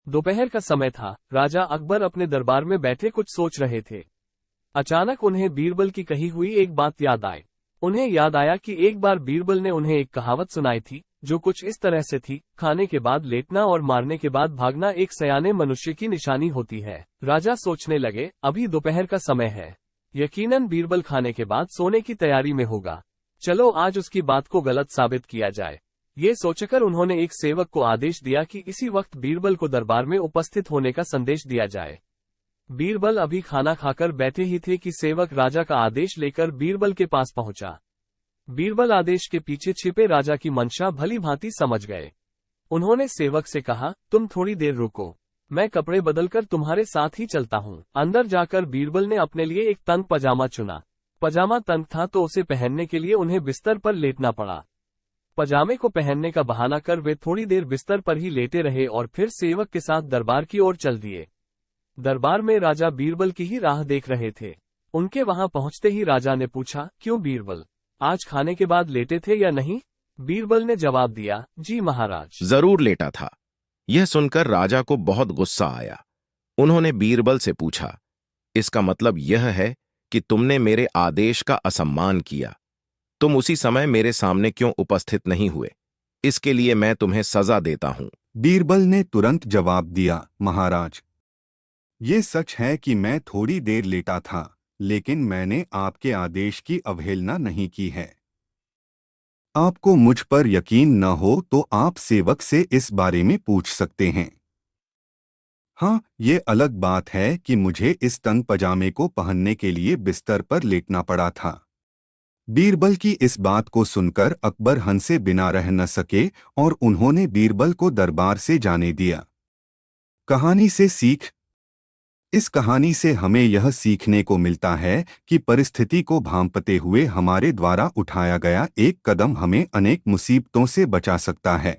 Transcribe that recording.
दोपहर का समय था। राजा अकबर अपने दरबार में बैठे कुछ सोच रहे थे। अचानक उन्हें बीरबल की कही हुई एक बात याद आई। उन्हें याद आया कि एक बार बीरबल ने उन्हें एक कहावत सुनाई थी, जो कुछ इस तरह से थी, खाने के बाद लेटना और मारने के बाद भागना एक सयाने मनुष्य की निशानी होती है। राजा सोचने लगे, अभी दोपहर का समय है, यकीनन बीरबल खाने के बाद सोने की तैयारी में होगा। चलो आज उसकी बात को गलत साबित किया जाए। ये सोचकर उन्होंने एक सेवक को आदेश दिया कि इसी वक्त बीरबल को दरबार में उपस्थित होने का संदेश दिया जाए। बीरबल अभी खाना खाकर बैठे ही थे कि सेवक राजा का आदेश लेकर बीरबल के पास पहुंचा। बीरबल आदेश के पीछे छिपे राजा की मंशा भली भांति समझ गए। उन्होंने सेवक से कहा, तुम थोड़ी देर रुको, मैं कपड़े बदलकर तुम्हारे साथ ही चलता हूँ। अंदर जाकर बीरबल ने अपने लिए एक तंग पजामा चुना। पजामा तंग था तो उसे पहनने के लिए उन्हें बिस्तर पर लेटना पड़ा। पजामे को पहनने का बहाना कर वे थोड़ी देर बिस्तर पर ही लेटे रहे और फिर सेवक के साथ दरबार की ओर चल दिए। दरबार में राजा बीरबल की ही राह देख रहे थे। उनके वहां पहुंचते ही राजा ने पूछा, क्यों बीरबल, आज खाने के बाद लेटे थे या नहीं? बीरबल ने जवाब दिया, जी महाराज। जरूर लेटा था। यह सुनकर राजा को बहुत गुस्सा आया। उन्होंने बीरबल से पूछा, इसका मतलब यह है कि तुमने मेरे आदेश का असम्मान किया। तुम उसी समय मेरे सामने क्यों उपस्थित नहीं हुए? इसके लिए मैं तुम्हें सजा देता हूं। बीरबल ने तुरंत जवाब दिया, महाराज, ये सच है कि मैं थोड़ी देर लेटा था, लेकिन मैंने आपके आदेश की अवहेलना नहीं की है। आपको मुझ पर यकीन न हो तो आप सेवक से इस बारे में पूछ सकते हैं। हाँ, ये अलग बात है कि मुझे इस तंग पजामे को पहनने के लिए बिस्तर पर लेटना पड़ा था। बीरबल की इस बात को सुनकर अकबर हंसे बिना रह न सके और उन्होंने बीरबल को दरबार से जाने दिया। कहानी से सीख। इस कहानी से हमें यह सीखने को मिलता है कि परिस्थिति को भांपते हुए हमारे द्वारा उठाया गया एक कदम हमें अनेक मुसीबतों से बचा सकता है।